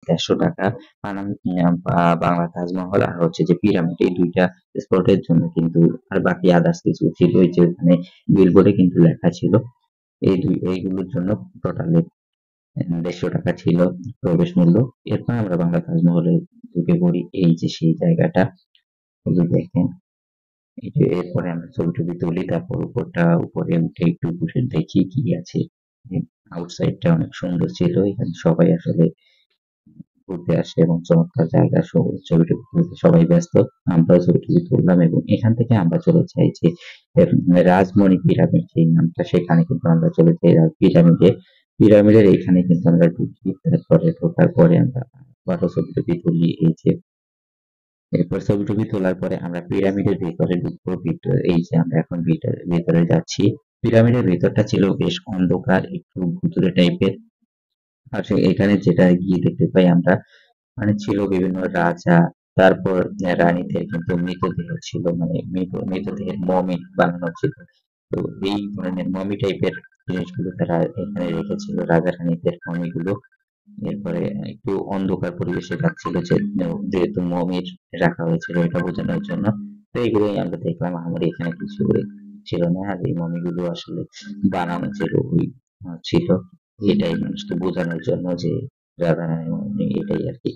150 টাকা। বাংলা তাজমহল আর হচ্ছে যে পিরামিড, এই দুইটা স্পটের জন্য কিন্তু, আর বাকি আদার্স কিছু ছিল যে ওখানে বিলবোর্ডে কিন্তু লেখা ছিল। এইগুলোর জন্য টোটালি 150 টাকা ছিল প্রবেশ মূল্য। এরপর আমরা বাংলা তাজমহলে ঢুকে পড়ি। এই যে সেই জায়গাটা, এই যে দেখেন, এই যে এরপরে আমরা ছবি টবি তুলি, তারপর উপরে উঠে একটু বসে দেখি কি আছে। আউটসাইডটা অনেক সুন্দর ছিল, এখানে সবাই আসলে ঘুরতে আসে এবং চমৎকার জায়গা, ছবি টবি তুলতে সবাই ব্যস্ত। আমরাও ছবি টবি তুললাম এবং এখান থেকে আমরা চলে যাই যে রাজমণি পিরামিড, সেই নামটা, সেখানে কিন্তু আমরা চলে যাই পিরামিডের এখানে কিন্তু আমরা ঢুকি। তারপরে ঢোকার পরে আমরা আবারও ছবি টবি তুলি। এই যে এরপর ছবি টবি তোলার পরে আমরা পিরামিডের ভেতরে ঢুকবো। এই যে আমরা এখন ভেতরে যাচ্ছি। পিরামিডের ভেতরটা ছিল বেশ অন্ধকার, একটু ভুতুড়ে টাইপের। আর এখানে যেটা গিয়ে দেখতে পাই আমরা, মানে ছিল বিভিন্ন রাজা, তারপর রানীদের কিন্তু মৃতদেহ ছিল, মানে মৃতদেহের মমি বানানো ছিল। তো এই ধরনের মমি টাইপের জিনিসগুলো তারা এখানে রেখেছিল, রাজা রানীদের মমিগুলো। এরপরে একটু অন্ধকার পরিবেশে রাখছিল, যেহেতু মমির রাখা হয়েছিল এটা বোঝানোর জন্য। তো এইগুলোই আমরা দেখলাম, আমার এখানে কিছু ছিল না। আর এই মমিগুলো আসলে বানানো ছিল ছিল এটাই মানুষকে বোঝানোর জন্য যে রাজা রানী মমি, এটাই আর কি।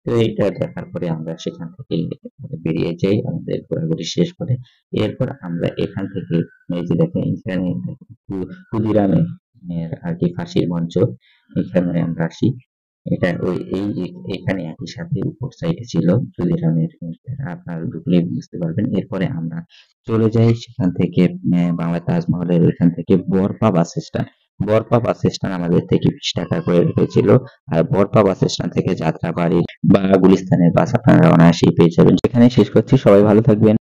তো এটা দেখার পরে আমরা সেখান থেকে বেরিয়ে যাই আমাদের ঘোরাঘুরি শেষ করে। এরপর আমরা এখান থেকে, এই যে দেখেন এখানে ক্ষুদিরামের আর কি ফাঁসির মঞ্চ, এখানে আমরা আসি। এটা এখানে একই সাথে উপর সাইডে ছিল ক্ষুদিরামের, আপনারা ঢুকলেই বুঝতে পারবেন। এরপরে আমরা চলে যাই সেখান থেকে বাংলা তাজমহলের ওইখান থেকে বরপা বাস স্ট্যান্ড আমাদের থেকে 20 টাকা করে রেখেছিল। আর বরপা বাস স্ট্যান্ড থেকে যাত্রাবাড়ি বা গুলিস্তানের বাস আপনারা অনায়াসেই পেয়ে যাবেন। সেখানে শেষ করছি, সবাই ভালো থাকবেন।